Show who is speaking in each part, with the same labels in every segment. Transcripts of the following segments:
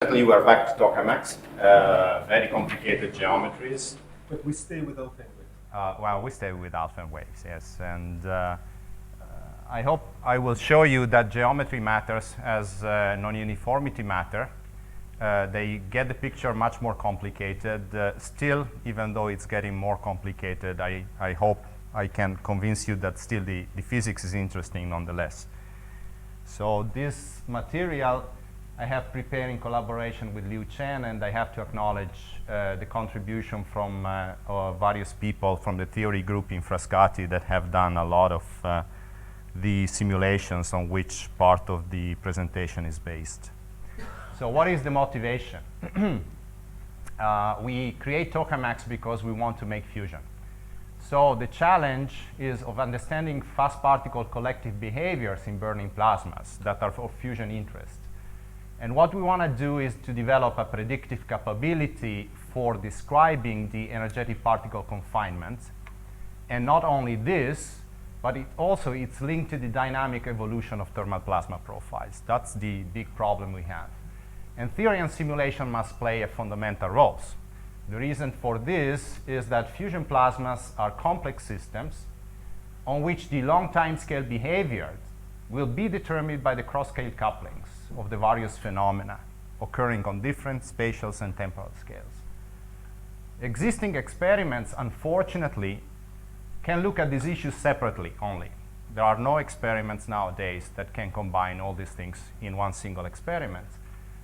Speaker 1: We are back to tokamaks, very complicated geometries.
Speaker 2: But we stay with Alfvénic.
Speaker 3: Well, we stay with Alfvénic waves, yes. And I hope I will show you that geometry matters as non-uniformity matter. They get the picture much more complicated. Still, even though it's getting more complicated, I hope I can convince you that still the physics is interesting nonetheless. So this material I have prepared in collaboration with Liu Chen, and I have to acknowledge the contribution from various people from the theory group in Frascati that have done a lot of the simulations on which part of the presentation is based. So what is the motivation? We create tokamaks because we want to make fusion. So the challenge is of understanding fast particle collective behaviors in burning plasmas that are of fusion interest. And what we want to do is to develop a predictive capability for describing the energetic particle confinement. And not only this, but it's linked to the dynamic evolution of thermal plasma profiles. That's the big problem we have. And theory and simulation must play a fundamental roles. The reason for this is that fusion plasmas are complex systems on which the long time scale behavior will be determined by the cross-scale couplings of the various phenomena occurring on different spatial and temporal scales. Existing experiments, unfortunately, can look at these issues separately only. There are no experiments nowadays that can combine all these things in one single experiment.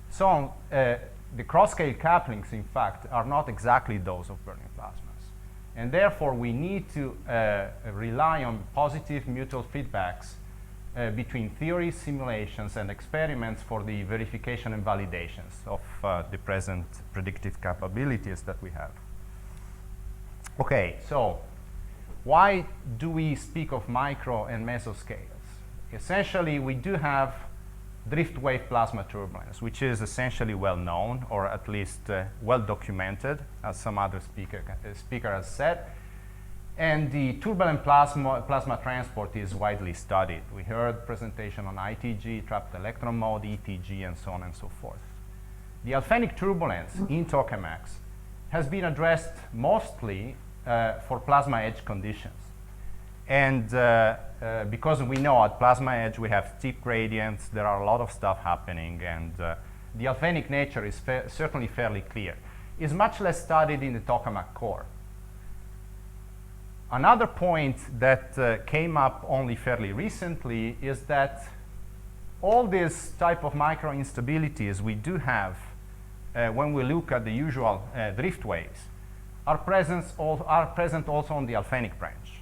Speaker 3: So the cross-scale couplings, in fact, are not exactly those of burning plasmas. And therefore, we need to rely on positive mutual feedbacks between theory, simulations, and experiments for the verification and validations of the present predictive capabilities that we have. Okay, so why do we speak of micro and meso-scales? Essentially, we do have drift wave plasma turbulence, which is essentially well known, or at least well documented, as some other speaker has said. And the turbulent plasma transport is widely studied. We heard presentation on ITG, trapped electron mode, ETG, and so on and so forth. The Alfvénic turbulence in tokamaks has been addressed mostly for plasma edge conditions. And because we know at plasma edge we have steep gradients, there are a lot of stuff happening, and the Alfvénic nature is certainly fairly clear. It's much less studied in the tokamak core. Another point that came up only fairly recently is that all these type of micro instabilities we do have when we look at the usual drift waves are present also on the Alfvénic branch.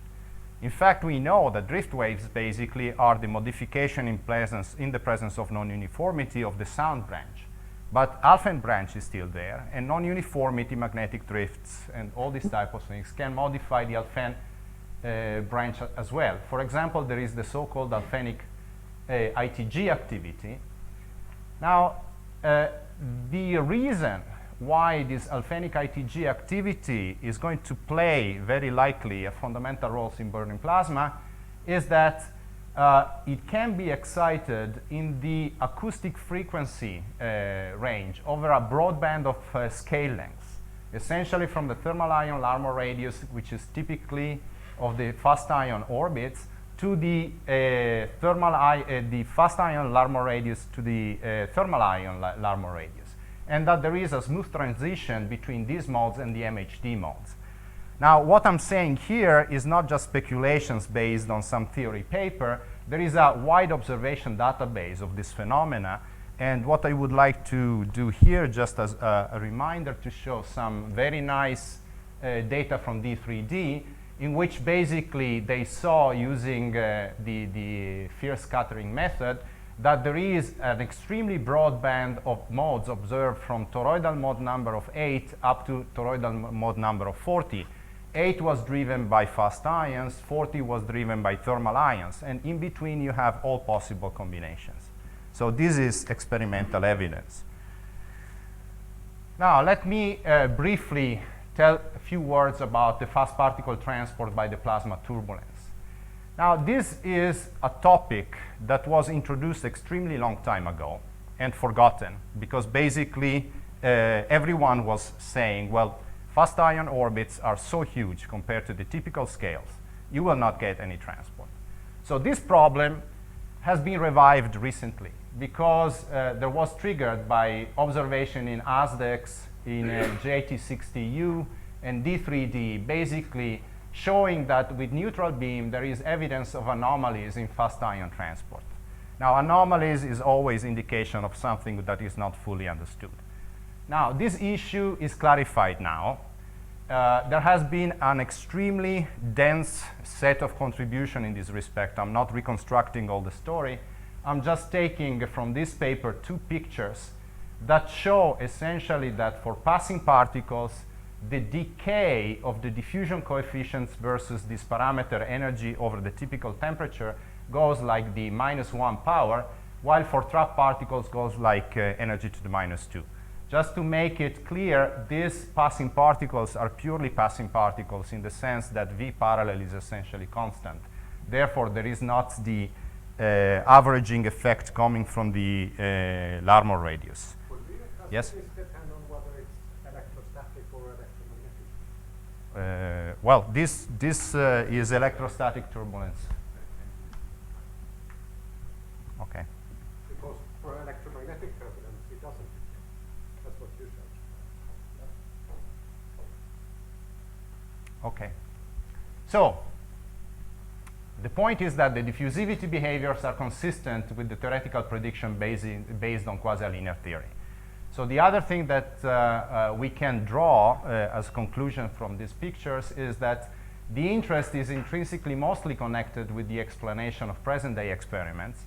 Speaker 3: In fact, we know that drift waves basically are the modification in the presence of non-uniformity of the sound branch. But Alfvénic branch is still there, and non-uniformity, magnetic drifts, and all these type of things can modify the Alfvénic branch as well. For example, there is the so-called Alfvénic ITG activity. Now, the reason why this Alfvénic ITG activity is going to play very likely a fundamental role in burning plasma is that it can be excited in the acoustic frequency range over a broad band of scale lengths, essentially from the thermal ion Larmor radius, which is typically of the fast ion orbits, to the fast ion Larmor radius to the thermal ion Larmor radius, and that there is a smooth transition between these modes and the MHD modes. Now, what I'm saying here is not just speculations based on some theory paper. There is a wide observation database of this phenomena, and what I would like to do here, just as a reminder, to show some very nice data from D3D, in which basically they saw, using the fear scattering method, that there is an extremely broad band of modes observed from toroidal mode number of 8 up to toroidal mode number of 40. 8 was driven by fast ions, 40 was driven by thermal ions, and in between you have all possible combinations. So this is experimental evidence. Now let me briefly tell a few words about the fast particle transport by the plasma turbulence. Now, this is a topic that was introduced extremely long time ago. and forgotten, because basically everyone was saying, well, fast ion orbits are so huge compared to the typical scales, you will not get any transport. So this problem has been revived recently because there was triggered by observation in ASDEX, in JT60U, and D3D, basically showing that with neutral beam there is evidence of anomalies in fast ion transport. Now, anomalies is always indication of something that is not fully understood. Now, this issue is clarified now. There has been an extremely dense set of contribution in this respect. I'm not reconstructing all the story. I'm just taking from this paper 2 pictures that show essentially that for passing particles, the decay of the diffusion coefficients versus this parameter energy over the typical temperature goes like the -1 power, while for trapped particles goes like energy to the -2. Just to make it clear, these passing particles are purely passing particles in the sense that V parallel is essentially constant. Therefore, there is not the averaging effect coming from the Larmor radius. Yes?
Speaker 2: Does this depend on whether it's electrostatic or electromagnetic?
Speaker 3: Well, this is electrostatic turbulence. Okay.
Speaker 2: Because for electromagnetic turbulence, it doesn't. That's what you showed.
Speaker 3: Okay. So, the point is that the diffusivity behaviors are consistent with the theoretical prediction based on quasi-linear theory. So the other thing that we can draw as conclusion from these pictures is that the interest is intrinsically mostly connected with the explanation of present-day experiments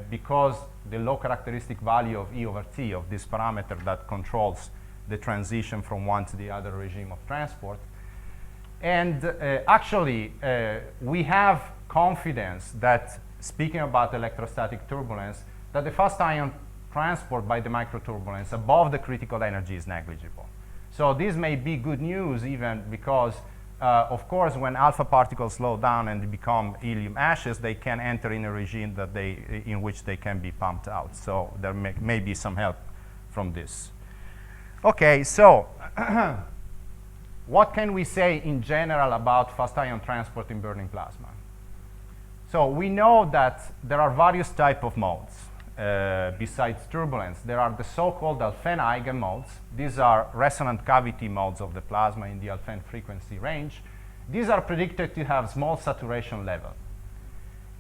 Speaker 3: because the low characteristic value of E over T, of this parameter that controls the transition from one to the other regime of transport. And actually, we have confidence that, speaking about electrostatic turbulence, that the fast ion transport by the microturbulence above the critical energy is negligible. So this may be good news even because, of course, when alpha particles slow down and become helium ashes, they can enter in a regime that in which they can be pumped out. So there may be some help from this. Okay, so what can we say in general about fast ion transport in burning plasma? So we know that there are various types of modes besides turbulence. There are the so-called Alfvén eigenmodes. These are resonant cavity modes of the plasma in the Alfvén frequency range. These are predicted to have small saturation level.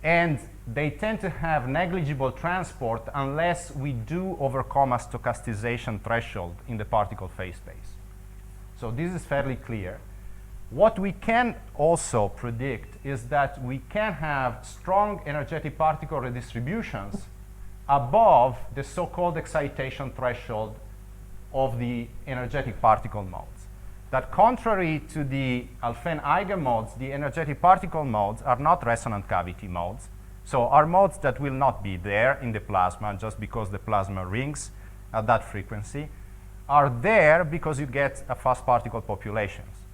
Speaker 3: And they tend to have negligible transport unless we do overcome a stochastization threshold in the particle phase space. So this is fairly clear. What we can also predict is that we can have strong energetic particle redistributions above the so-called excitation threshold of the energetic particle modes. That contrary to the Alfvén eigenmodes, the energetic particle modes are not resonant cavity modes. So are modes that will not be there in the plasma just because the plasma rings at that frequency, are there because you get a fast particle populations,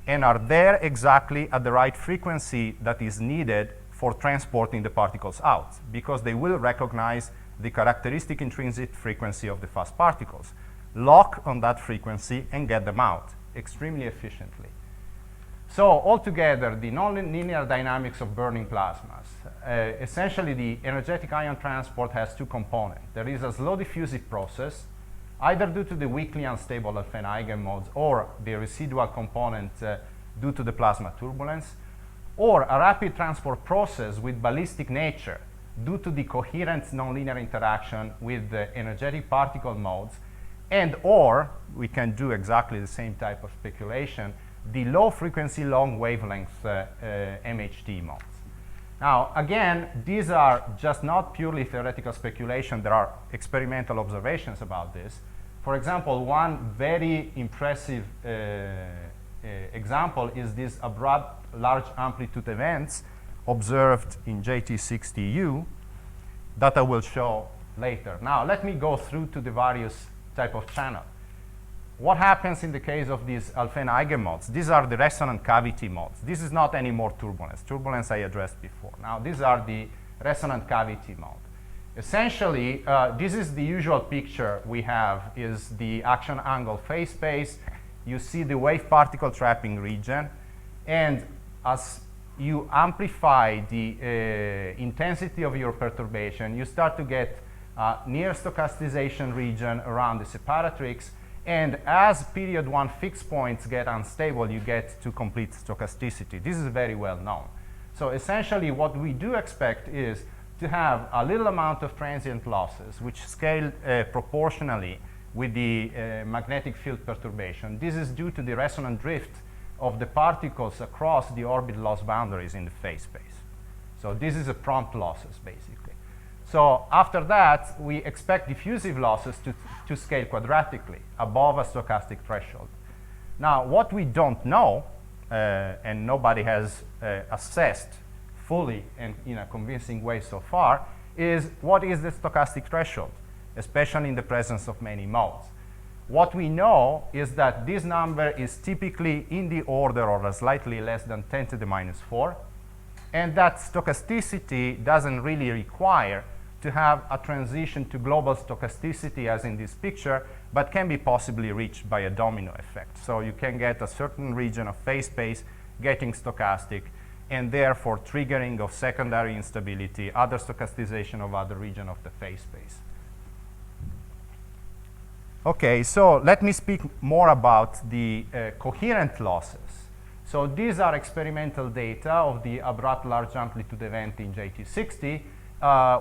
Speaker 3: and are there exactly at the right frequency that is needed for transporting the particles out, because they will recognize the characteristic intrinsic frequency of the fast particles, lock on that frequency, and get them out extremely efficiently. So altogether, the nonlinear dynamics of burning plasmas, essentially the energetic ion transport has 2 components. There is a slow diffusive process, either due to the weakly unstable Alfvén eigenmodes or the residual component due to the plasma turbulence, or a rapid transport process with ballistic nature due to the coherent nonlinear interaction with the energetic particle modes, and or we can do exactly the same type of speculation, the low frequency long wavelength MHT modes. Now again, these are just not purely theoretical speculation, there are experimental observations about this. For example, one very impressive example is these abrupt large amplitude events observed in JT60U that I will show later. Now let me go through to the various type of channel. What happens in the case of these Alfvén eigenmodes? These are the resonant cavity modes. This is not anymore turbulence. Turbulence I addressed before. Now these are the resonant cavity mode. Essentially, this is the usual picture we have, is the action angle phase space. You see the wave particle trapping region, and as you amplify the intensity of your perturbation, you start to get near stochastization region around the separatrix, and as period 1 fixed points get unstable, you get to complete stochasticity. This is very well known. So essentially what we do expect is to have a little amount of transient losses which scale proportionally with the magnetic field perturbation. This is due to the resonant drift of the particles across the orbit loss boundaries in the phase space. So this is a prompt losses, basically. So after that, we expect diffusive losses to scale quadratically above a stochastic threshold. Now, what we don't know, and nobody has assessed fully and in a convincing way so far, is what is the stochastic threshold, especially in the presence of many modes. What we know is that this number is typically in the order or slightly less than 10 to the minus 4, and that stochasticity doesn't really require to have a transition to global stochasticity as in this picture, but can be possibly reached by a domino effect. So you can get a certain region of phase space getting stochastic, and therefore triggering of secondary instability, other stochastization of other region of the phase space. Okay, so let me speak more about the coherent losses. So these are experimental data of the abrupt large amplitude event in JT60.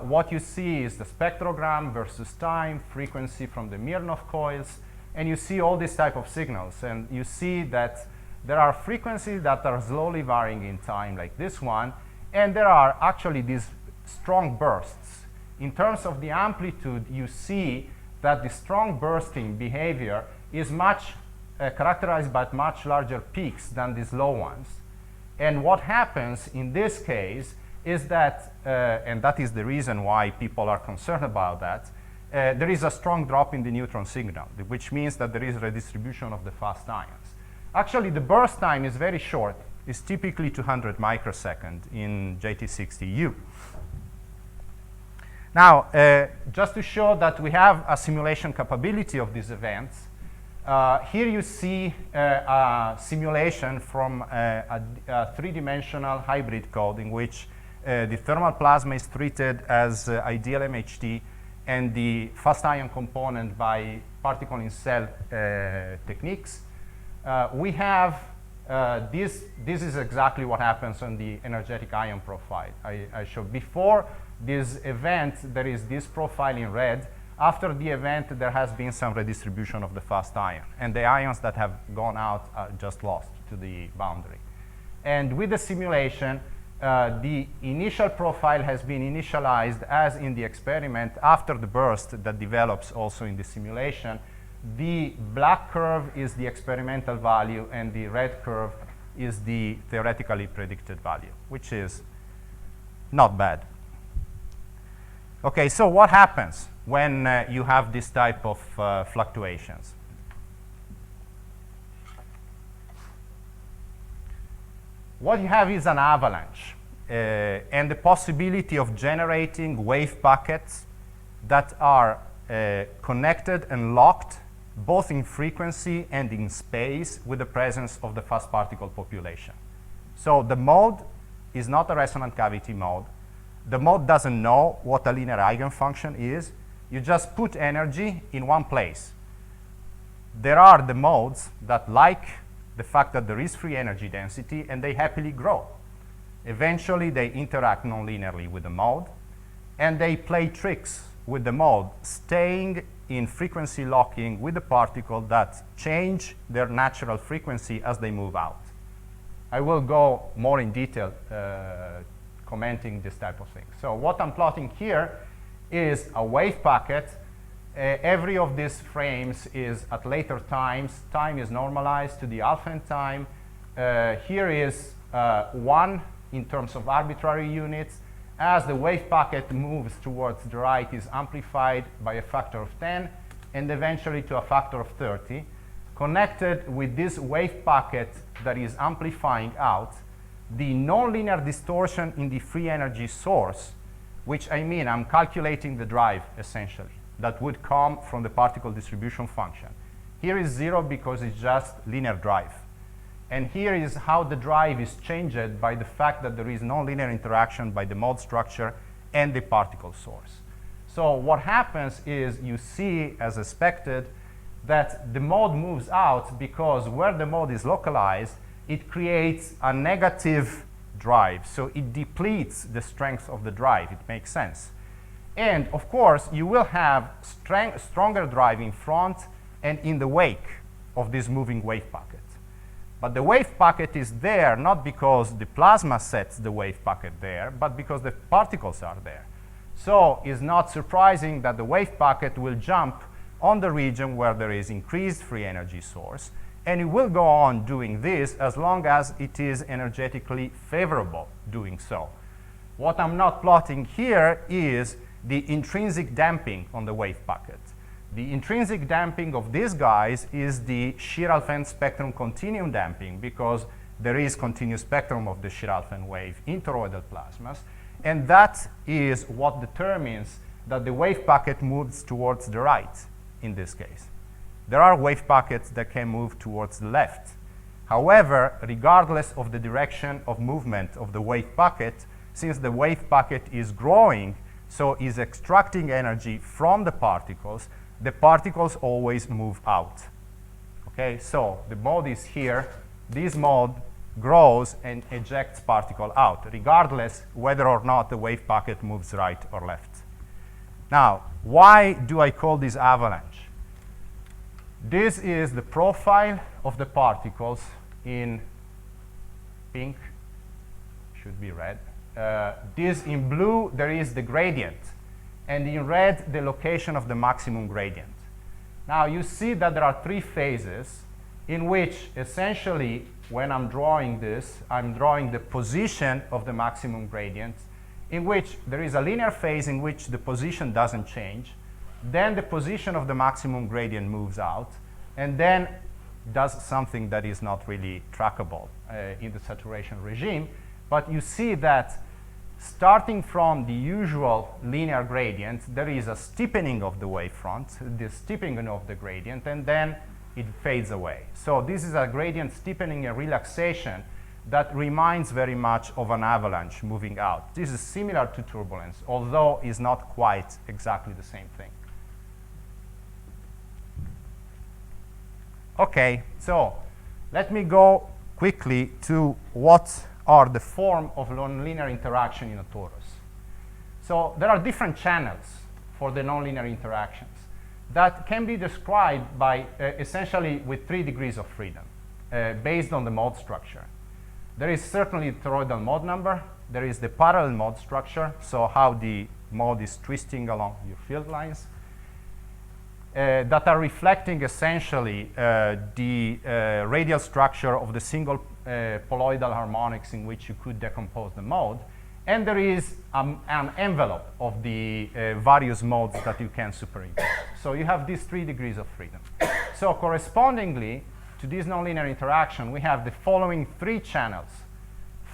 Speaker 3: What you see is the spectrogram versus time, frequency from the Mirnov coils, and you see all these type of signals. And you see that there are frequencies that are slowly varying in time, like this one, and there are actually these strong bursts. In terms of the amplitude, you see that the strong bursting behavior is much characterized by much larger peaks than these low ones. And what happens in this case is that, and that is the reason why people are concerned about that, there is a strong drop in the neutron signal, which means that there is redistribution of the fast ions. Actually, the burst time is very short. It's typically 200 microseconds in JT60U. Now, just to show that we have a simulation capability of these events, here you see a simulation from a three-dimensional hybrid code in which the thermal plasma is treated as ideal MHD and the fast ion component by particle in cell techniques. We have this is exactly what happens on the energetic ion profile. I showed before this event, there is this profile in red. After the event, there has been some redistribution of the fast ion, and the ions that have gone out are just lost to the boundary. And with the simulation, the initial profile has been initialized as in the experiment after the burst that develops also in the simulation. The black curve is the experimental value, and the red curve is the theoretically predicted value, which is not bad. Okay, so what happens when you have this type of fluctuations? What you have is an avalanche and the possibility of generating wave packets that are connected and locked both in frequency and in space with the presence of the fast particle population. So the mode is not a resonant cavity mode. The mode doesn't know what a linear eigenfunction is. You just put energy in one place. There are the modes that like the fact that there is free energy density, and they happily grow. Eventually, they interact non-linearly with the mode, and they play tricks with the mode, staying in frequency locking with the particle that change their natural frequency as they move out. I will go more in detail commenting this type of thing. So what I'm plotting here is a wave packet. Every of these frames is at later times. Time is normalized to the Alfvénic time. Here is 1 in terms of arbitrary units. As the wave packet moves towards the right, is amplified by a factor of 10 and eventually to a factor of 30. Connected with this wave packet that is amplifying out, the nonlinear distortion in the free energy source which I mean I'm calculating the drive, essentially, that would come from the particle distribution function. Here is 0 because it's just linear drive. And here is how the drive is changed by the fact that there is nonlinear interaction by the mode structure and the particle source. So what happens is you see, as expected, that the mode moves out because where the mode is localized, it creates a negative drive. So it depletes the strength of the drive. It makes sense. And of course, you will have stronger drive in front and in the wake of this moving wave packet. But the wave packet is there not because the plasma sets the wave packet there, but because the particles are there. So it's not surprising that the wave packet will jump on the region where there is increased free energy source, and it will go on doing this as long as it is energetically favorable doing so. What I'm not plotting here is the intrinsic damping on the wave packet. The intrinsic damping of these guys is the shear-Alfvén spectrum continuum damping, because there is continuous spectrum of the shear-Alfvén wave in toroidal plasmas, and that is what determines that the wave packet moves towards the right in this case. There are wave packets that can move towards the left. However, regardless of the direction of movement of the wave packet, since the wave packet is growing, so is extracting energy from the particles always move out. Okay, so the mode is here. This mode grows and ejects particle out, regardless whether or not the wave packet moves right or left. Now, why do I call this avalanche? This is the profile of the particles in pink, should be red. This in blue, there is the gradient, and in red, the location of the maximum gradient. Now, you see that there are three phases in which, essentially, when I'm drawing this, I'm drawing the position of the maximum gradient, in which there is a linear phase in which the position doesn't change, then the position of the maximum gradient moves out, and then does something that is not really trackable in the saturation regime. But you see that starting from the usual linear gradient, there is a steepening of the wavefront, the steepening of the gradient, and then it fades away. So this is a gradient steepening and relaxation that reminds very much of an avalanche moving out. This is similar to turbulence, although is not quite exactly the same thing. Okay, so let me go quickly to what are the form of nonlinear interaction in a torus. So there are different channels for the nonlinear interactions that can be described by essentially with 3 degrees of freedom based on the mode structure. There is certainly the toroidal mode number. There is the parallel mode structure, so how the mode is twisting along your field lines, that are reflecting essentially the radial structure of the single poloidal harmonics in which you could decompose the mode. And there is an envelope of the various modes that you can superimpose. So you have these 3 degrees of freedom. So correspondingly to this nonlinear interaction, we have the following 3 channels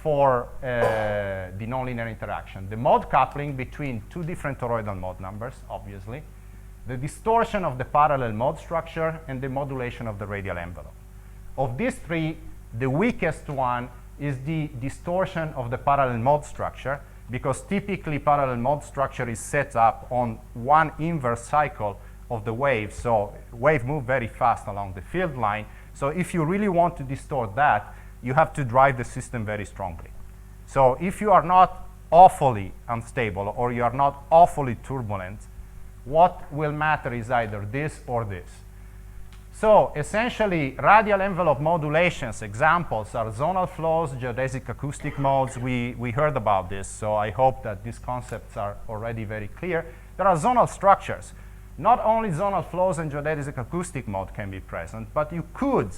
Speaker 3: for the nonlinear interaction. The mode coupling between 2 different toroidal mode numbers, obviously, the distortion of the parallel mode structure, and the modulation of the radial envelope. Of these 3, the weakest one is the distortion of the parallel mode structure, because typically parallel mode structure is set up on one inverse cycle of the wave, so wave move very fast along the field line. So if you really want to distort that, you have to drive the system very strongly. So if you are not awfully unstable or you are not awfully turbulent, what will matter is either this or this. So essentially, radial envelope modulations examples are zonal flows, geodesic acoustic modes. We heard about this, so I hope that these concepts are already very clear. There are zonal structures. Not only zonal flows and geodesic acoustic mode can be present, but you could,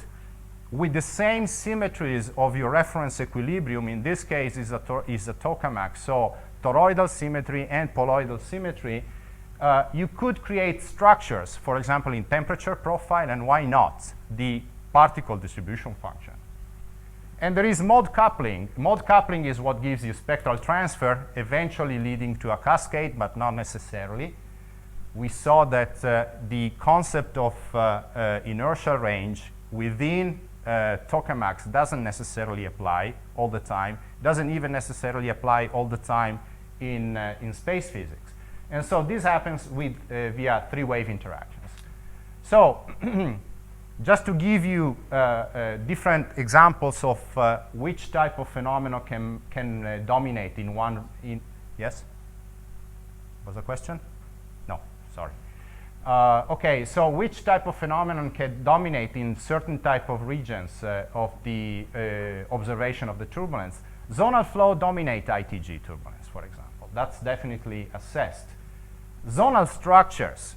Speaker 3: with the same symmetries of your reference equilibrium, in this case is a tokamaks, so toroidal symmetry and poloidal symmetry, you could create structures, for example, in temperature profile, and why not, the particle distribution function. And there is mode coupling. Mode coupling is what gives you spectral transfer, eventually leading to a cascade, but not necessarily. We saw that the concept of inertial range within tokamaks doesn't necessarily apply all the time, doesn't even necessarily apply all the time in space physics. And so this happens with, via three-wave interactions. So just to give you different examples of which type of phenomenon can dominate in one, yes? Was a question? No, sorry. Okay, so which type of phenomenon can dominate in certain type of regions of the observation of the turbulence? Zonal flow dominate ITG turbulence, for example. That's definitely assessed. Zonal structures,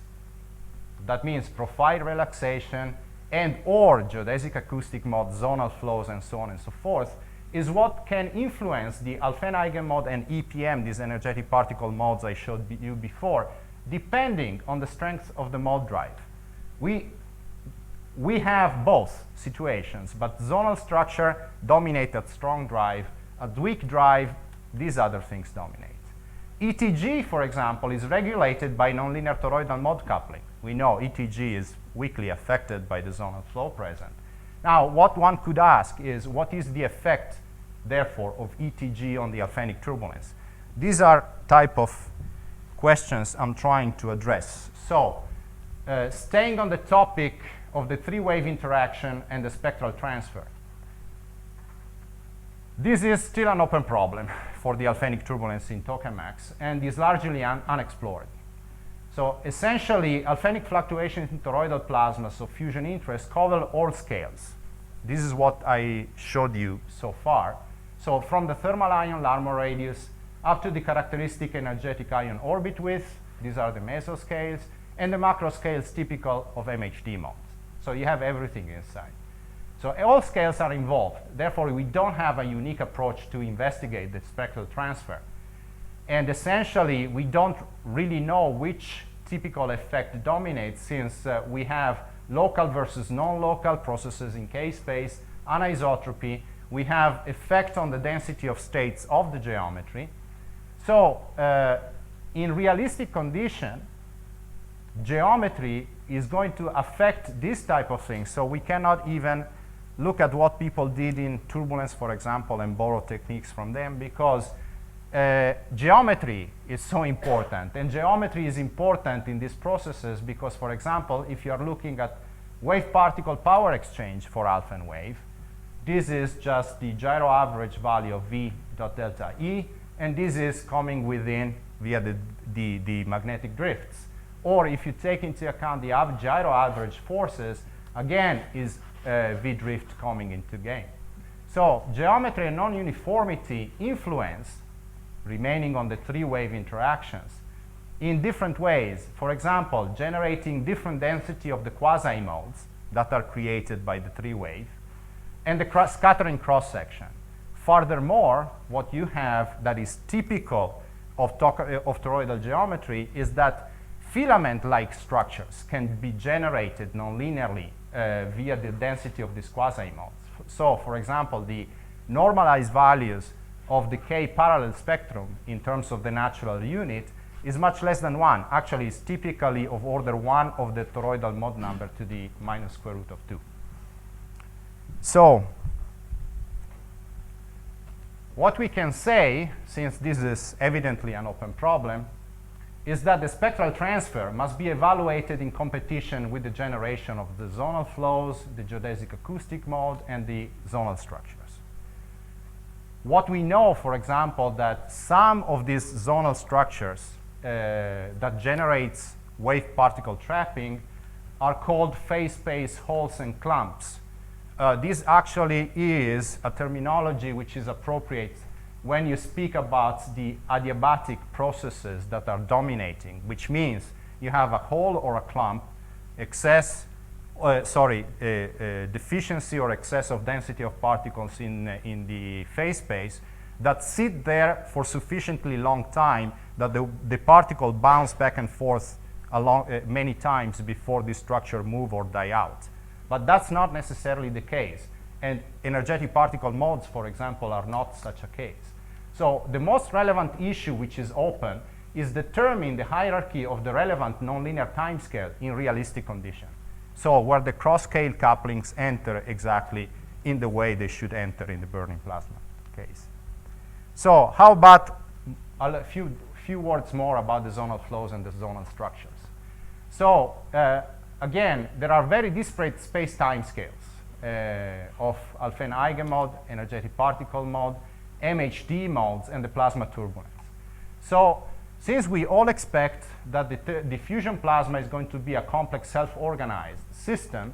Speaker 3: that means profile relaxation and or geodesic acoustic mode, zonal flows, and so on and so forth, is what can influence the Alfvénic eigenmode and EPM, these energetic particle modes I showed you before, depending on the strength of the mode drive. We have both situations, but zonal structure dominate at strong drive. At weak drive, these other things dominate. ETG, for example, is regulated by nonlinear toroidal mode coupling. We know ETG is weakly affected by the zonal flow present. Now, what one could ask is, what is the effect, therefore, of ETG on the Alfvénic turbulence? These are type of questions I'm trying to address. So, staying on the topic of the three-wave interaction and the spectral transfer. This is still an open problem for the Alfvénic turbulence in tokamaks and is largely unexplored. So essentially, Alfvénic fluctuations in toroidal plasmas of fusion interest cover all scales. This is what I showed you so far. So from the thermal ion Larmor radius up to the characteristic energetic ion orbit width, these are the meso-scales, and the macro scales typical of MHD modes. So you have everything inside. So all scales are involved. Therefore, we don't have a unique approach to investigate the spectral transfer. And essentially, we don't really know which typical effect dominates, since we have local versus non-local processes in K-space, anisotropy. We have effect on the density of states of the geometry. So in realistic condition, geometry is going to affect this type of thing. So we cannot even look at what people did in turbulence, for example, and borrow techniques from them, because geometry is so important. And geometry is important in these processes because, for example, if you are looking at wave-particle power exchange for Alfvén wave, this is just the gyro average value of V dot delta E, and this is coming within via the magnetic drifts. Or if you take into account the gyro average forces, again, is V drift coming into game. So geometry and non-uniformity influence, remaining on the three-wave interactions, in different ways. For example, generating different density of the quasi-modes that are created by the three-wave, and the scattering cross-section. Furthermore, what you have that is typical of toroidal geometry is that filament-like structures can be generated non-linearly via the density of these quasi-modes. So, for example, the normalized values of the K parallel spectrum in terms of the natural unit is much less than 1. Actually, it's typically of order 1 of the toroidal mode number to the minus square root of 2. So, what we can say, since this is evidently an open problem, is that the spectral transfer must be evaluated in competition with the generation of the zonal flows, the geodesic acoustic mode, and the zonal structures. What we know, for example, that some of these zonal structures that generates wave-particle trapping are called phase space holes and clumps. This actually is a terminology which is appropriate when you speak about the adiabatic processes that are dominating, which means you have a hole or a clump, deficiency or excess of density of particles in the phase space that sit there for sufficiently long time that the particle bounce back and forth along many times before the structure move or die out. But that's not necessarily the case. And energetic particle modes, for example, are not such a case. So the most relevant issue which is open is determine the hierarchy of the relevant nonlinear timescale in realistic conditions. So where the cross-scale couplings enter exactly in the way they should enter in the burning plasma case. So how about a few words more about the zonal flows and the zonal structures. So again, there are very disparate space-time scales of Alfvén eigenmode, energetic particle mode, MHD modes, and the plasma turbulence. So since we all expect that the diffusion plasma is going to be a complex self-organized system,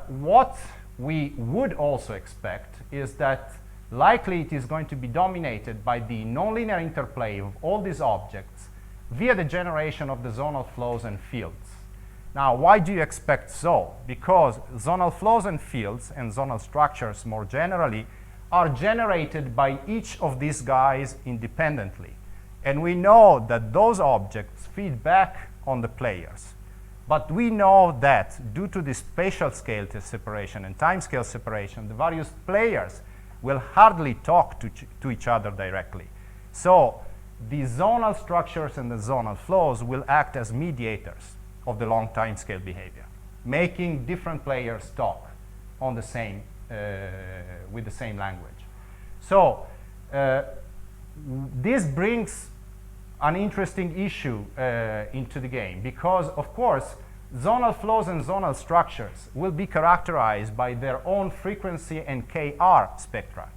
Speaker 3: what we would also expect is that likely it is going to be dominated by the nonlinear interplay of all these objects via the generation of the zonal flows and fields. Now, why do you expect so? Because zonal flows and fields and zonal structures more generally are generated by each of these guys independently. And we know that those objects feed back on the players. But we know that due to the spatial scale separation and time scale separation, the various players will hardly talk to each other directly. So the zonal structures and the zonal flows will act as mediators of the long time scale behavior, making different players talk on the same, with the same language. So this brings an interesting issue into the game because, of course, zonal flows and zonal structures will be characterized by their own frequency and KR spectra,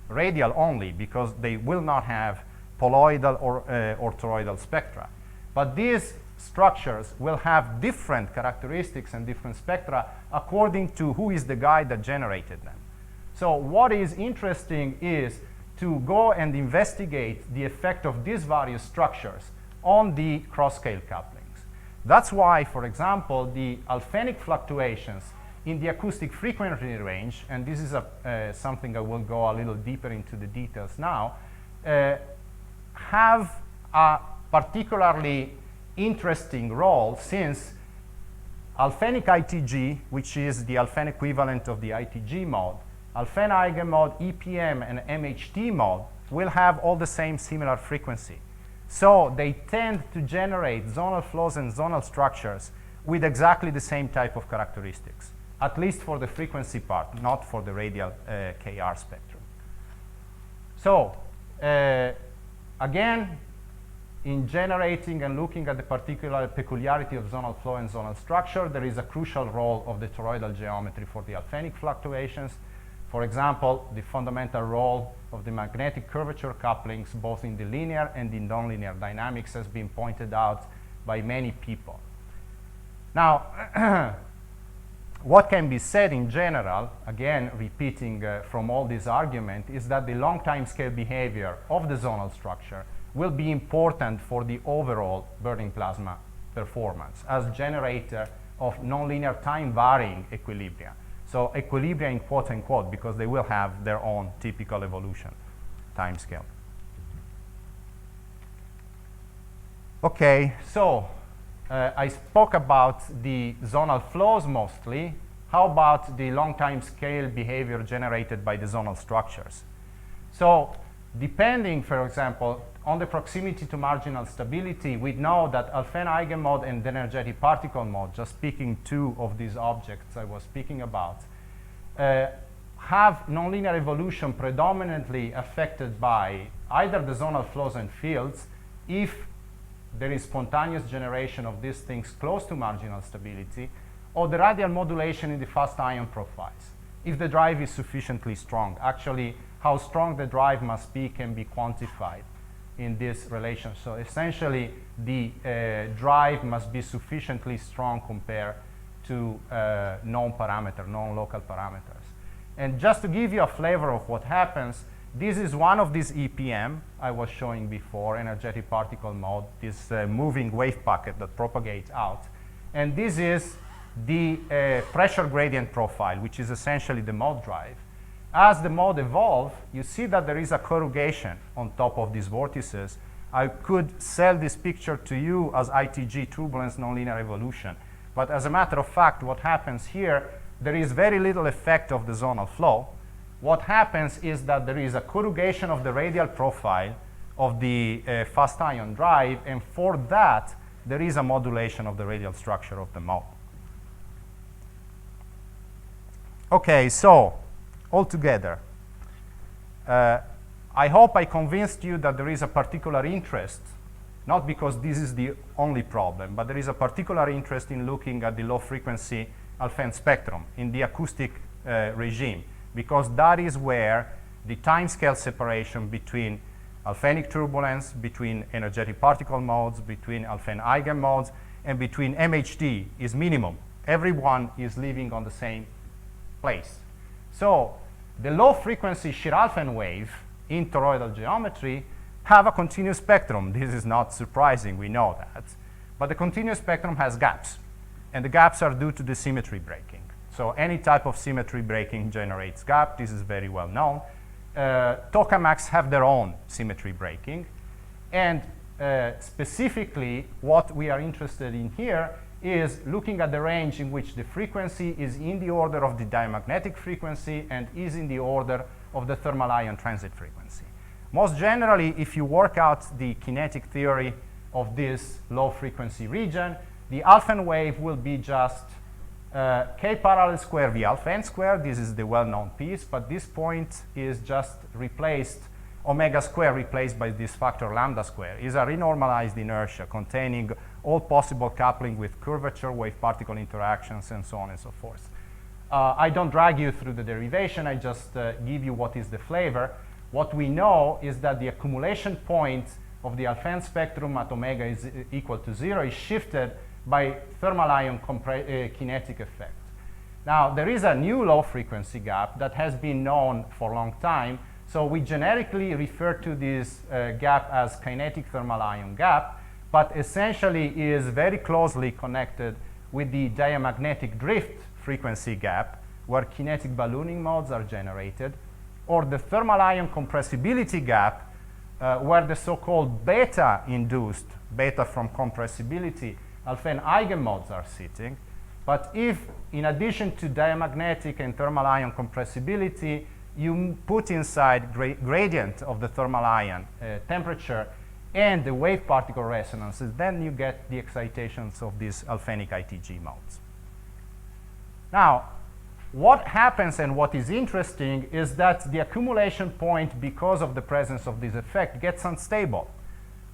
Speaker 3: radial only, because they will not have poloidal or toroidal spectra. But these structures will have different characteristics and different spectra according to who is the guy that generated them. So what is interesting is to go and investigate the effect of these various structures on the cross-scale couplings. That's why, for example, the Alfvénic fluctuations in the acoustic frequency range, and this is something I will go a little deeper into the details now, have a particularly interesting role since Alfvénic ITG, which is the Alfvén equivalent of the ITG mode, Alfvén eigenmode, EPM, and MHD mode will have all the same similar frequency. So they tend to generate zonal flows and zonal structures with exactly the same type of characteristics, at least for the frequency part, not for the radial KR spectrum. So again, in generating and looking at the particular peculiarity of zonal flow and zonal structure, there is a crucial role of the toroidal geometry for the Alfvénic fluctuations. For example, the fundamental role of the magnetic curvature couplings, both in the linear and in nonlinear dynamics, has been pointed out by many people. Now, what can be said in general, again, repeating from all this argument, is that the long time scale behavior of the zonal structure will be important for the overall burning plasma performance as generator of nonlinear time varying equilibria. So equilibria in quote unquote, because they will have their own typical evolution time scale. Okay, so I spoke about the zonal flows mostly. How about the long time scale behavior generated by the zonal structures? So depending, for example, on the proximity to marginal stability, we know that Alfvén eigenmode and energetic particle mode, just picking two of these objects I was speaking about, have nonlinear evolution predominantly affected by either the zonal flows and fields, if there is spontaneous generation of these things close to marginal stability, or the radial modulation in the fast ion profiles, if the drive is sufficiently strong. Actually, how strong the drive must be can be quantified in this relation. So essentially, the drive must be sufficiently strong compared to non-parameter, non-local parameters. And just to give you a flavor of what happens, this is one of these EPM I was showing before, energetic particle mode, this moving wave packet that propagates out. And this is the pressure gradient profile, which is essentially the mode drive. As the mode evolves, you see that there is a corrugation on top of these vortices. I could sell this picture to you as ITG turbulence nonlinear evolution. But as a matter of fact, what happens here, there is very little effect of the zonal flow. What happens is that there is a corrugation of the radial profile of the fast ion drive, and for that, there is a modulation of the radial structure of the mode. Okay, so altogether, I hope I convinced you that there is a particular interest, not because this is the only problem, but there is a particular interest in looking at the low frequency Alfvén spectrum in the acoustic regime, because that is where the time scale separation between Alfvénic turbulence, between energetic particle modes, between Alfvén eigenmodes, and between MHD is minimum. Everyone is living on the same place. So the low frequency Schiralfvén wave in toroidal geometry have a continuous spectrum. This is not surprising, we know that. But the continuous spectrum has gaps, and the gaps are due to the symmetry breaking. So any type of symmetry breaking generates gap. This is very well known. Tokamaks have their own symmetry breaking, and specifically what we are interested in here is looking at the range in which the frequency is in the order of the diamagnetic frequency and is in the order of the thermal ion transit frequency. Most generally, if you work out the kinetic theory of this low frequency region, the Alfvén wave will be just k parallel square v Alfvén square. This is the well-known piece, but this point is just replaced, omega square replaced by this factor lambda square. Is a renormalized inertia containing all possible coupling with curvature, wave-particle interactions, and so on and so forth. I don't drag you through the derivation. I just give you what is the flavor. What we know is that the accumulation point of the Alfvén spectrum at omega is equal to 0 is shifted by thermal ion kinetic effect. Now, there is a new low frequency gap that has been known for a long time. So we generically refer to this gap as kinetic thermal ion gap, but essentially is very closely connected with the diamagnetic drift frequency gap, where kinetic ballooning modes are generated, or the thermal ion compressibility gap, where the so-called beta-induced, beta from compressibility, Alfvén eigenmodes are sitting. But if, in addition to diamagnetic and thermal ion compressibility, you put inside gradient of the thermal ion temperature and the wave particle resonances, then you get the excitations of these Alfvénic ITG modes. Now, what happens and what is interesting is that the accumulation point, because of the presence of this effect, gets unstable.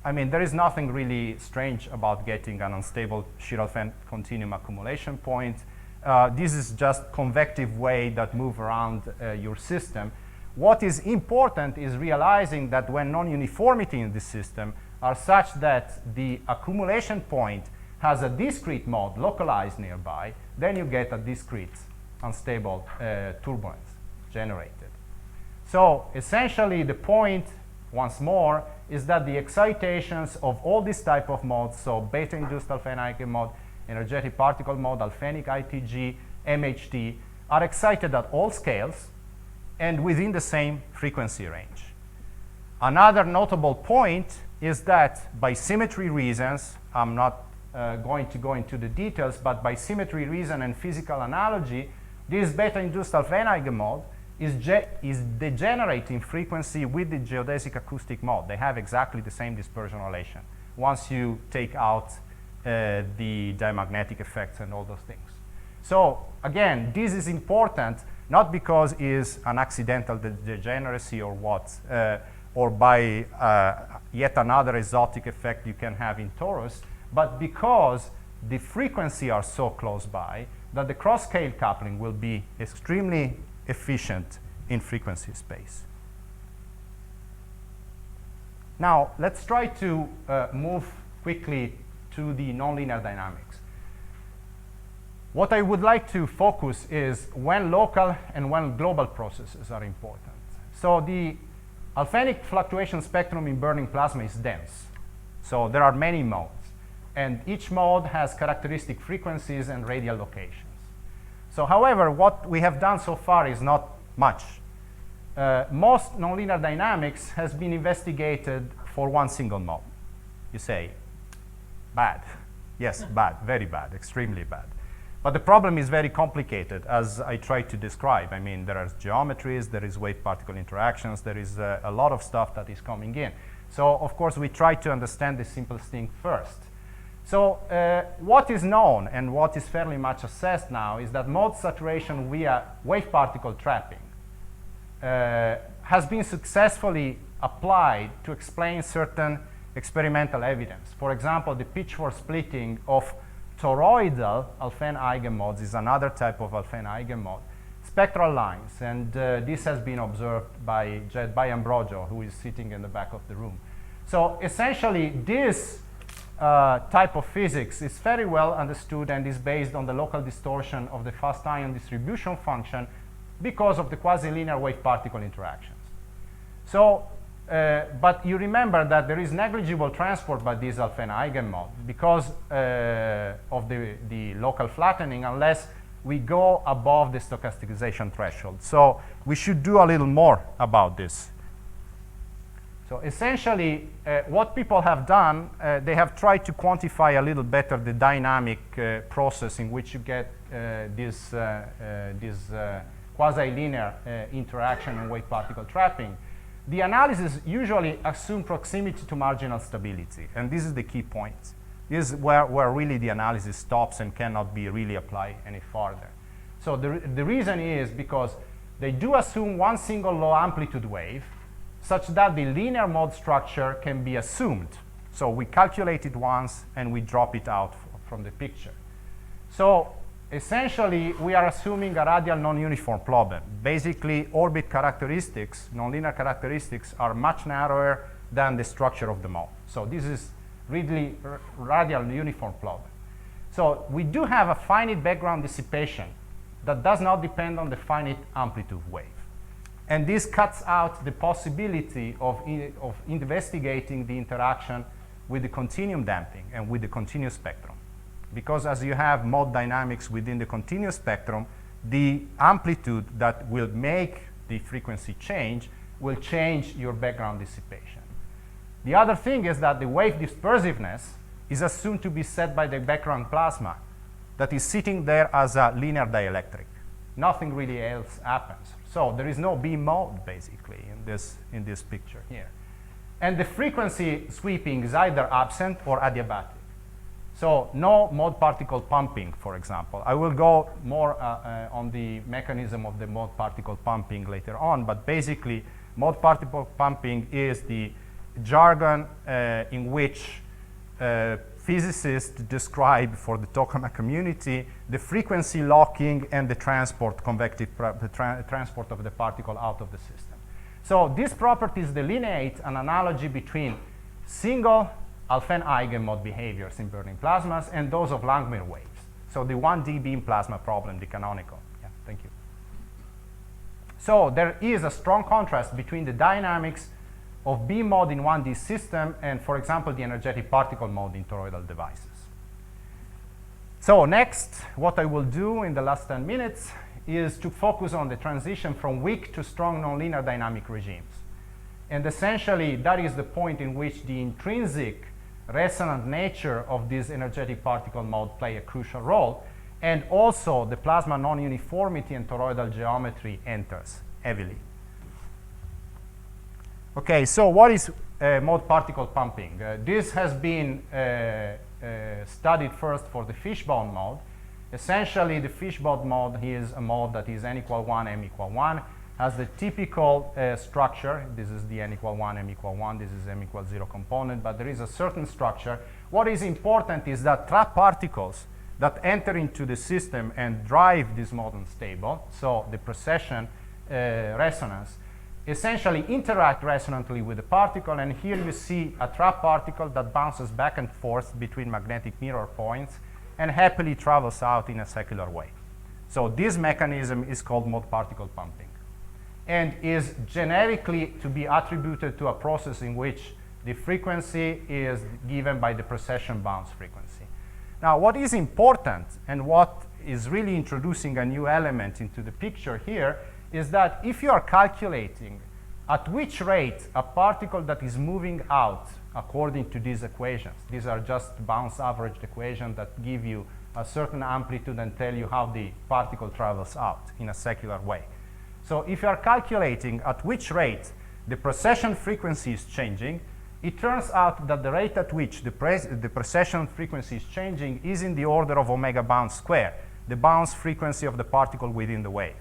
Speaker 3: I mean, there is nothing really strange about getting an unstable Schiralfvén continuum accumulation point. This is just convective wave that move around your system. What is important is realizing that when non-uniformity in the system are such that the accumulation point has a discrete mode localized nearby, then you get a discrete unstable turbulence generated. So essentially the point, once more, is that the excitations of all these type of modes, so beta-induced Alfvén eigenmode, energetic particle mode, Alfvénic ITG, MHD, are excited at all scales and within the same frequency range. Another notable point is that by symmetry reasons, I'm not going to go into the details, but by symmetry reason and physical analogy, this beta-induced Alfvén eigenmode is degenerating frequency with the geodesic acoustic mode. They have exactly the same dispersion relation once you take out the diamagnetic effects and all those things. So again, this is important, not because it's an accidental degeneracy or what, or by yet another exotic effect you can have in torus, but because the frequency are so close by that the cross-scale coupling will be extremely efficient in frequency space. Now, let's try to move quickly to the nonlinear dynamics. What I would like to focus is when local and when global processes are important. So the Alfvénic fluctuation spectrum in burning plasma is dense. So there are many modes, and each mode has characteristic frequencies and radial locations. So however, what we have done so far is not much. Most nonlinear dynamics has been investigated for one single mode. You say, bad. Yes, bad, very bad, extremely bad. But the problem is very complicated, as I tried to describe. I mean, there are geometries, there is wave-particle interactions, there is a lot of stuff that is coming in. So, of course, we try to understand the simplest thing first. So, what is known and what is fairly much assessed now is that mode saturation via wave-particle trapping has been successfully applied to explain certain experimental evidence. For example, the pitchfork splitting of toroidal Alfvén eigenmodes is another type of Alfvén eigenmode. Spectral lines, and this has been observed by Ambrogio, who is sitting in the back of the room. So essentially, this type of physics is very well understood and is based on the local distortion of the fast ion distribution function because of the quasi-linear wave-particle interactions. So, but you remember that there is negligible transport by this Alfvén eigenmode because of the local flattening, unless we go above the stochasticization threshold. So we should do a little more about this. So essentially, what people have done, they have tried to quantify a little better the dynamic process in which you get this quasi-linear interaction and wave-particle trapping. The analysis usually assume proximity to marginal stability, and this is the key point. This is where really the analysis stops and cannot be really applied any further. So the reason is because they do assume one single low amplitude wave such that the linear mode structure can be assumed. So we calculate it once and we drop it out from the picture. So essentially, we are assuming a radial non-uniform problem. Basically, orbit characteristics, nonlinear characteristics, are much narrower than the structure of the mode. So this is really radial uniform problem. So we do have a finite background dissipation that does not depend on the finite amplitude wave. And this cuts out the possibility of investigating the interaction with the continuum damping and with the continuous spectrum. Because as you have mode dynamics within the continuous spectrum, the amplitude that will make the frequency change will change your background dissipation. The other thing is that the wave dispersiveness is assumed to be set by the background plasma that is sitting there as a linear dielectric. Nothing really else happens. So there is no beam mode, basically, in this picture here. And the frequency sweeping is either absent or adiabatic. So no mode particle pumping, for example. I will go more on the mechanism of the mode particle pumping later on, but basically mode particle pumping is the jargon in which physicists describe for the tokamak community the frequency locking and the transport, convective transport of the particle out of the system. So these properties delineate an analogy between single Alfvén eigenmode behaviors in burning plasmas and those of Langmuir waves. So the 1D beam plasma problem, the canonical. Yeah, thank you. So there is a strong contrast between the dynamics of beam mode in 1D system and, for example, the energetic particle mode in toroidal devices. So next, what I will do in the last 10 minutes is to focus on the transition from weak to strong nonlinear dynamic regimes. And essentially, that is the point in which the intrinsic resonant nature of this energetic particle mode play a crucial role, and also the plasma non-uniformity and toroidal geometry enters heavily. Okay, so what is mode particle pumping? This has been studied first for the fishbone mode. Essentially, the fishbone mode is a mode that is n equal 1, m equal 1, has the typical structure. This is the n equal 1, m equal 1, this is m equal 0 component, but there is a certain structure. What is important is that trap particles that enter into the system and drive this mode unstable, so the precession resonance, essentially interact resonantly with the particle, and here you see a trap particle that bounces back and forth between magnetic mirror points and happily travels out in a secular way. So this mechanism is called mode particle pumping, and is generically to be attributed to a process in which the frequency is given by the precession bounce frequency. Now, what is important and what is really introducing a new element into the picture here is that if you are calculating at which rate a particle that is moving out according to these equations. These are just bounce averaged equations that give you a certain amplitude and tell you how the particle travels out in a secular way. So if you are calculating at which rate the precession frequency is changing, it turns out that the rate at which the precession frequency is changing is in the order of omega bounce square, the bounce frequency of the particle within the wave.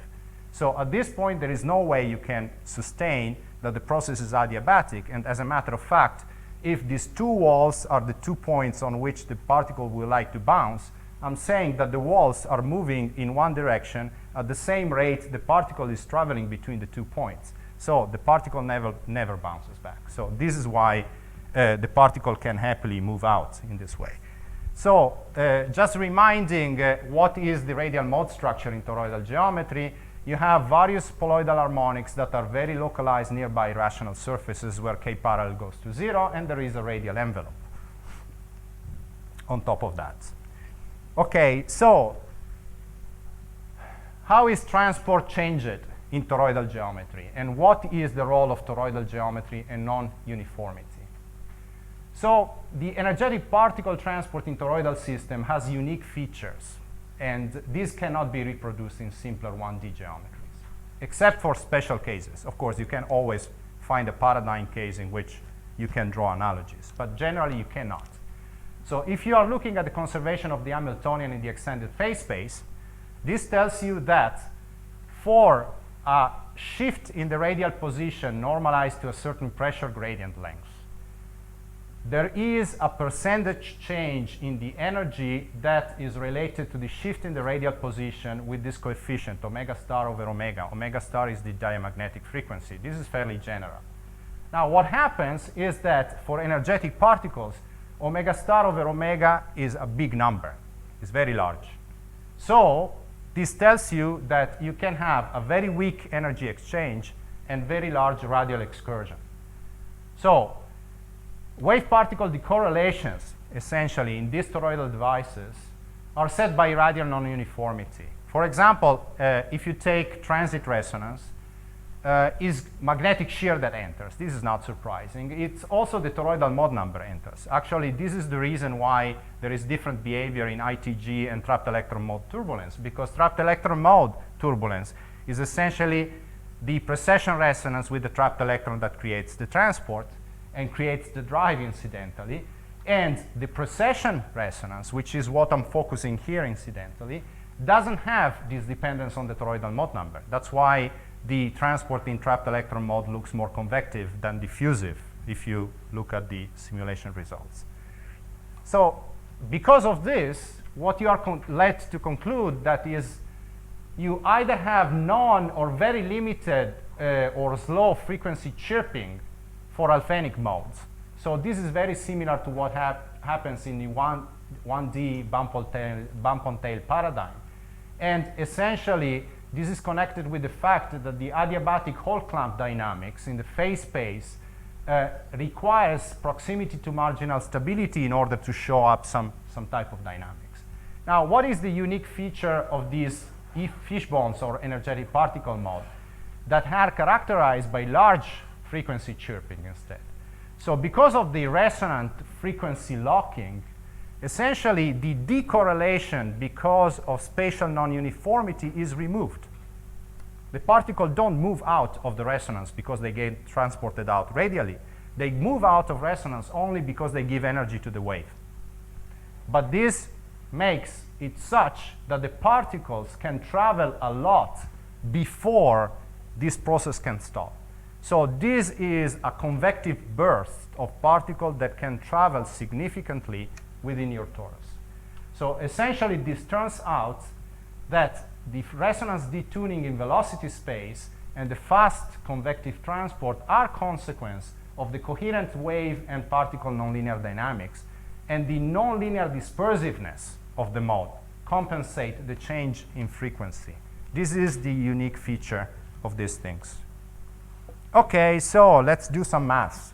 Speaker 3: So at this point, there is no way you can sustain that the process is adiabatic. And as a matter of fact, if these two walls are the 2 points on which the particle will like to bounce, I'm saying that the walls are moving in one direction at the same rate the particle is traveling between the 2 points. So the particle never bounces back. So this is why the particle can happily move out in this way. So just reminding what is the radial mode structure in toroidal geometry, you have various poloidal harmonics that are very localized nearby rational surfaces where k parallel goes to 0, and there is a radial envelope on top of that. Okay, so how is transport changed in toroidal geometry, and what is the role of toroidal geometry and non-uniformity? So the energetic particle transport in toroidal system has unique features, and these cannot be reproduced in simpler 1D geometries, except for special cases. Of course, you can always find a paradigm case in which you can draw analogies, but generally you cannot. So if you are looking at the conservation of the Hamiltonian in the extended phase space, this tells you that for a shift in the radial position normalized to a certain pressure gradient length, there is a percentage change in the energy that is related to the shift in the radial position with this coefficient, omega star over omega. Omega star is the diamagnetic frequency. This is fairly general. Now, what happens is that for energetic particles, omega star over omega is a big number. It's very large. So this tells you that you can have a very weak energy exchange and very large radial excursion. So wave-particle decorrelations, essentially, in these toroidal devices are set by radial non-uniformity. For example, if you take transit resonance, is magnetic shear that enters. This is not surprising. It's also the toroidal mode number enters. Actually, this is the reason why there is different behavior in ITG and trapped electron mode turbulence, because trapped electron mode turbulence is essentially the precession resonance with the trapped electron that creates the transport and creates the drive incidentally. And the precession resonance, which is what I'm focusing here incidentally, doesn't have this dependence on the toroidal mode number. That's why the transport in trapped electron mode looks more convective than diffusive if you look at the simulation results. So because of this, what you are led to conclude that is you either have none or very limited or slow frequency chirping for Alfvénic modes. So this is very similar to what happens in the 1D bump-on-tail paradigm. And essentially, this is connected with the fact that the adiabatic Hall clamp dynamics in the phase space requires proximity to marginal stability in order to show up some type of dynamics. Now, what is the unique feature of these fishbones or energetic particle mode that are characterized by large frequency chirping instead? So because of the resonant frequency locking, essentially the decorrelation because of spatial non-uniformity is removed. The particles don't move out of the resonance because they get transported out radially. They move out of resonance only because they give energy to the wave. But this makes it such that the particles can travel a lot before this process can stop. So this is a convective burst of particles that can travel significantly within your torus. So essentially, this turns out that the resonance detuning in velocity space and the fast convective transport are consequence of the coherent wave and particle nonlinear dynamics, and the nonlinear dispersiveness of the mode compensate the change in frequency. This is the unique feature of these things. Okay, so let's do some maths.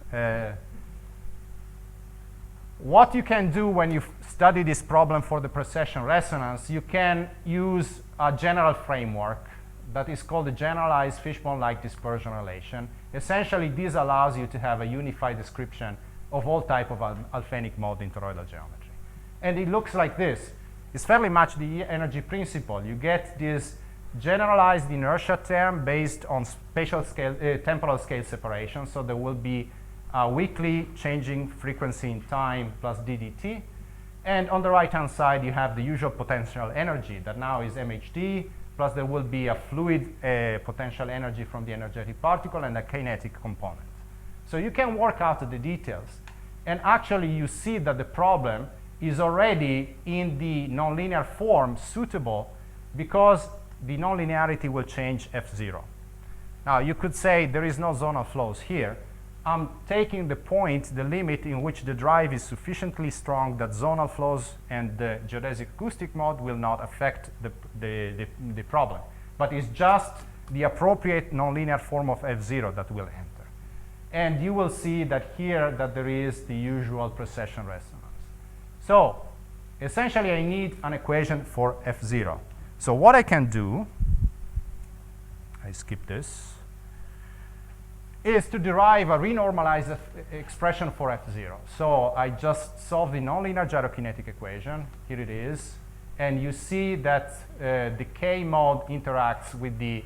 Speaker 3: What you can do when you study this problem for the precession resonance, you can use a general framework that is called the generalized fishbone-like dispersion relation. Essentially, this allows you to have a unified description of all type of Alfvénic mode in toroidal geometry. And it looks like this. It's fairly much the energy principle. You get this generalized inertia term based on spatial scale, temporal scale separation. So there will be a weakly changing frequency in time plus ddt. And on the right-hand side, you have the usual potential energy that now is mhd, plus there will be a fluid potential energy from the energetic particle and a kinetic component. So you can work out the details. And actually, you see that the problem is already in the nonlinear form suitable because the nonlinearity will change f0. Now, you could say there is no zonal flows here. I'm taking the point, the limit in which the drive is sufficiently strong that zonal flows and the geodesic acoustic mode will not affect the problem. But it's just the appropriate nonlinear form of f0 that will enter. And you will see that here that there is the usual precession resonance. So essentially, I need an equation for f0. So what I can do, I skip this, is to derive a renormalized expression for f0. So I just solve the nonlinear gyrokinetic equation. Here it is. And you see that the k mode interacts with the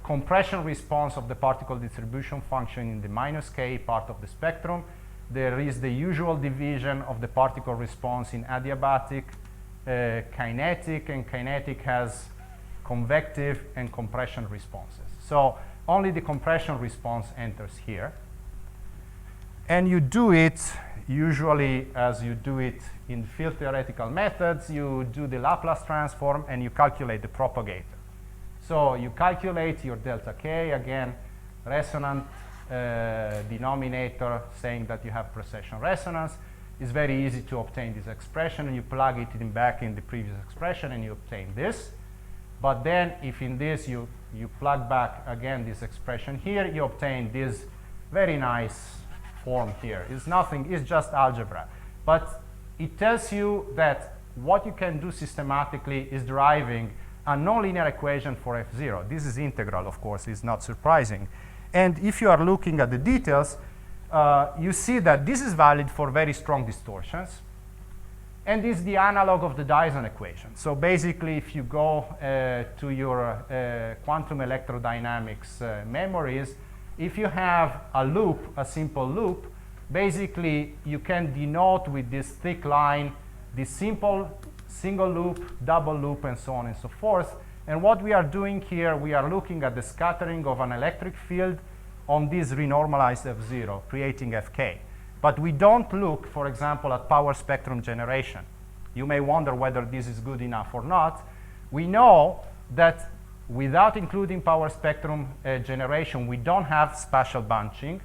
Speaker 3: compression response of the particle distribution function in the minus k part of the spectrum. There is the usual division of the particle response in adiabatic, kinetic, and kinetic has convective and compression responses. So only the compression response enters here. And you do it usually as you do it in field theoretical methods. You do the Laplace transform and you calculate the propagator. So you calculate your delta k, again, resonant denominator saying that you have precession resonance. It's very easy to obtain this expression, and you plug it in back in the previous expression and you obtain this. But then if in this you plug back again this expression here, you obtain this very nice form here. It's nothing, it's just algebra. But it tells you that what you can do systematically is deriving a nonlinear equation for f0. This is integral, of course, it's not surprising. And if you are looking at the details, you see that this is valid for very strong distortions. And this is the analog of the Dyson equation. So basically, if you go to your quantum electrodynamics memories, if you have a loop, a simple loop, basically you can denote with this thick line the simple single loop, double loop, and so on and so forth. And what we are doing here, we are looking at the scattering of an electric field on this renormalized f0, creating fk. But we don't look, for example, at power spectrum generation. You may wonder whether this is good enough or not. We know that without including power spectrum generation, we don't have spatial bunching,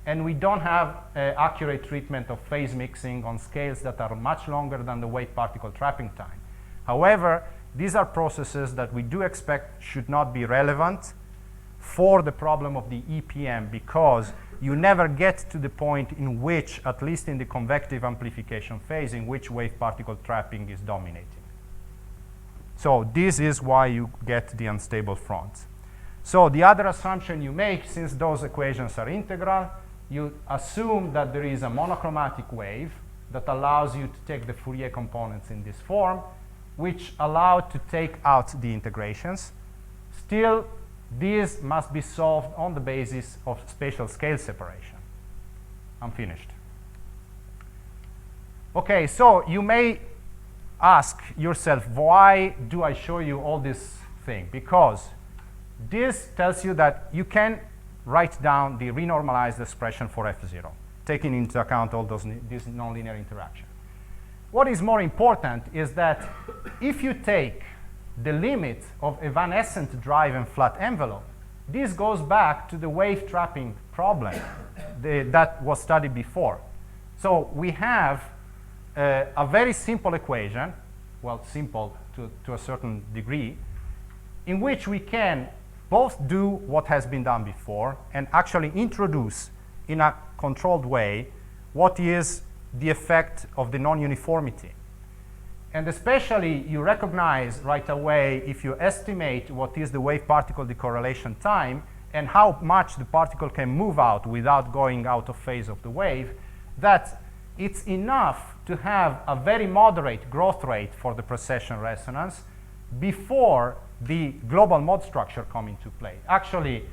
Speaker 3: and we don't have accurate treatment of phase mixing on scales that are much longer than the wave particle trapping time. However, these are processes that we do expect should not be relevant for the problem of the EPM, because you never get to the point in which, at least in the convective amplification phase, in which wave particle trapping is dominating. So this is why you get the unstable front. So the other assumption you make, since those equations are integral, you assume that there is a monochromatic wave that allows you to take the Fourier components in this form, which allow to take out the integrations. Still, these must be solved on the basis of spatial scale separation. I'm finished. Okay, so you may ask yourself, why do I show you all this thing? Because this tells you that you can write down the renormalized expression for f0, taking into account all these nonlinear interactions. What is more important is that if you take the limit of evanescent drive and flat envelope, this goes back to the wave trapping problem that was studied before. So we have a very simple equation, well, simple to a certain degree, in which we can both do what has been done before and actually introduce in a controlled way what is the effect of the non-uniformity. And especially you recognize right away, if you estimate what is the wave particle decorrelation time and how much the particle can move out without going out of phase of the wave, that it's enough to have a very moderate growth rate for the precession resonance before the global mode structure come into play. Actually,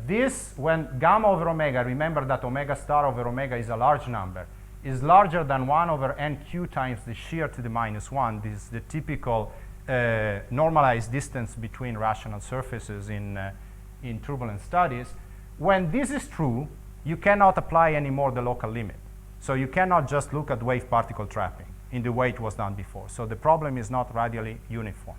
Speaker 3: this, when gamma over omega, remember that omega star over omega is a large number, is larger than 1 over nq times the shear to the -1. This is the typical normalized distance between rational surfaces in turbulence studies. When this is true, you cannot apply anymore the local limit. So you cannot just look at wave particle trapping in the way it was done before. So the problem is not radially uniform.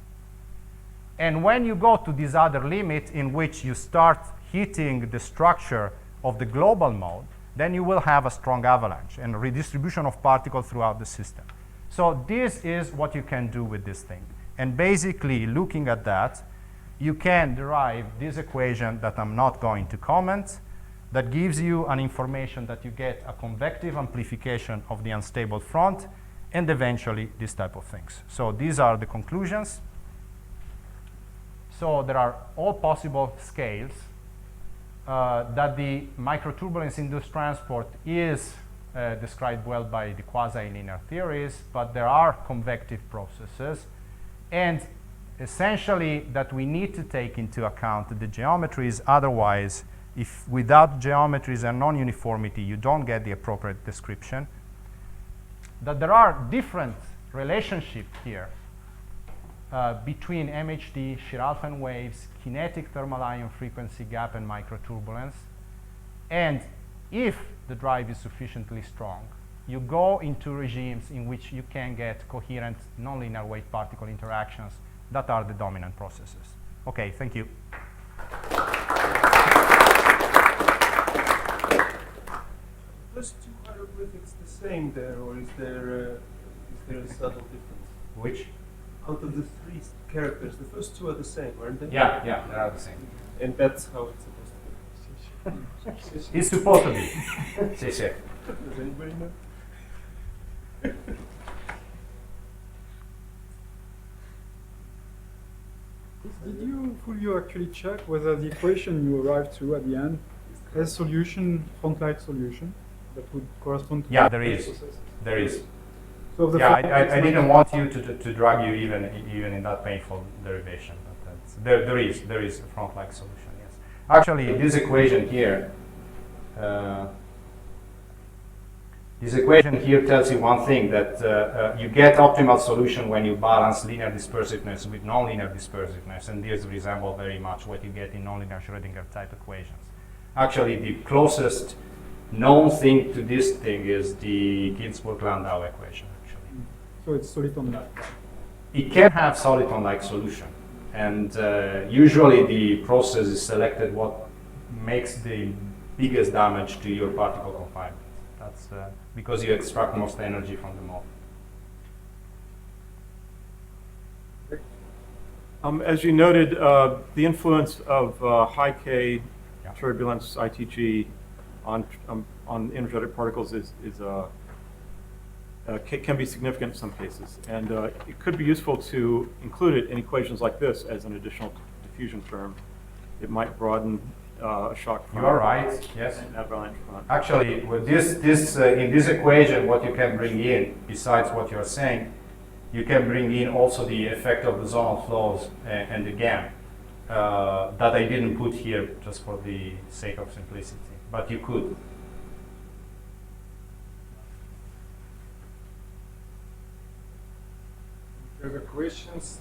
Speaker 3: And when you go to this other limit in which you start hitting the structure of the global mode, then you will have a strong avalanche and redistribution of particles throughout the system. So this is what you can do with this thing. And basically, looking at that, you can derive this equation that I'm not going to comment, that gives you an information that you get a convective amplification of the unstable front, and eventually this type of things. So these are the conclusions. So there are all possible scales that the microturbulence induced transport is described well by the quasi-linear theories, but there are convective processes, and essentially that we need to take into account the geometries. Otherwise, if without geometries and non-uniformity, you don't get the appropriate description. That there are different relationships here between MHD, shear alpha and waves, kinetic thermal ion frequency gap, and microturbulence. And if the drive is sufficiently strong, you go into regimes in which you can get coherent nonlinear wave particle interactions that are the dominant processes. Okay, thank you.
Speaker 4: First two hieroglyphics the same there, or is there a subtle difference?
Speaker 3: Which?
Speaker 4: Out of the three characters, the first two are the same, aren't they?
Speaker 3: Yeah, they are the same.
Speaker 4: And that's how it's supposed to be.
Speaker 3: It's supposed to be.
Speaker 4: Does anybody know?
Speaker 5: Did you, Fulvio, actually check whether the equation you arrived to at the end has solution, front-light solution, that would correspond to...
Speaker 3: Yeah, there is. There is.
Speaker 5: So the
Speaker 3: I didn't want you to drag you even in that painful derivation. But there is a front-like solution, yes. Actually, this equation here, tells you one thing, that you get optimal solution when you balance linear dispersiveness with nonlinear dispersiveness, and this resembles very much what you get in nonlinear Schrödinger type equations. Actually, the closest known thing to this thing is the Ginzburg-Landau equation, actually.
Speaker 5: So it's soliton-like.
Speaker 3: It can have soliton-like solution, and usually the process is selected what makes the biggest damage to your particle confinement. That's because you extract most energy from the mode.
Speaker 6: As you noted, the influence of high K turbulence ITG on energetic particles can be significant in some cases, and it could be useful to include it in equations like this as an additional diffusion term. It might broaden a shock front.
Speaker 3: You are right. Yes.
Speaker 6: And avalanche front.
Speaker 3: Actually, with in this equation, what you can bring in, besides what you are saying, you can bring in also the effect of the zonal flows and the GAM that I didn't put here just for the sake of simplicity, but you could.
Speaker 4: Further questions?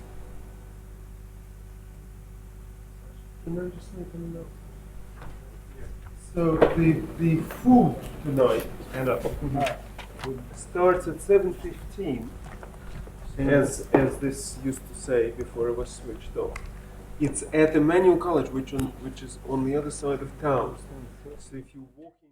Speaker 4: No, just make a note. So the food tonight starts at 7:15, as this used to say before it was switched off. It's at Emmanuel College, which is on the other side of town. So if you walk in